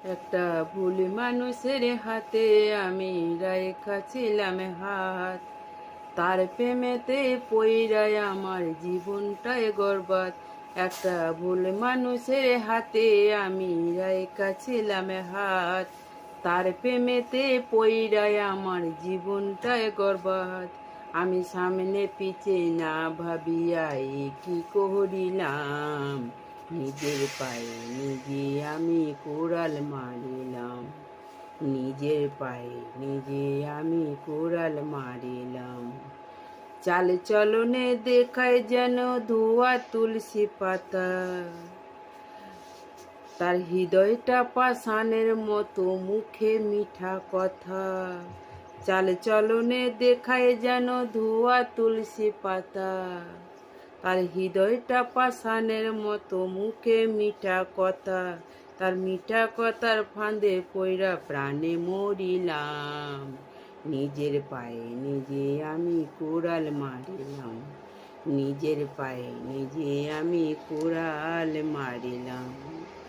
একটা ভুল মানুষের হাতে আমি রাইখাছিলাম হাত, তার প্রেমেতে পইড়ায় আমার জীবনটাই বরবাদ। একটা ভুল মানুষের হাতে আমি রাইখাছিলাম হাত, তার প্রেমেতে পইড়ায় আমার জীবনটাই বরবাদ। আমি সামনে পিছে না ভাবিয়া কি করিলাম, নিজের পায়ে নিজে আমি কোড়াল মারিলাম। নিজের পায়ে নিজে আমি কোড়াল মারিলাম। চাল চলনে দেখায় যেন ধোয়া তুলসী পাতা, তার হৃদয়টা পাষাণের মতো, মুখে মিঠা কথা। চাল চলনে দেখায় যেন ধোয়া তুলসী পাতা, তার হৃদয়টা পাষাণের মতো, মুখে মিঠা কথা। তার মিঠা কথার ফাঁদে পইরা প্রাণে মরিলাম। নিজের পায়ে নিজে আমি কোড়াল মারিলাম। নিজের পায়ে নিজে আমি কোড়াল মারিলাম।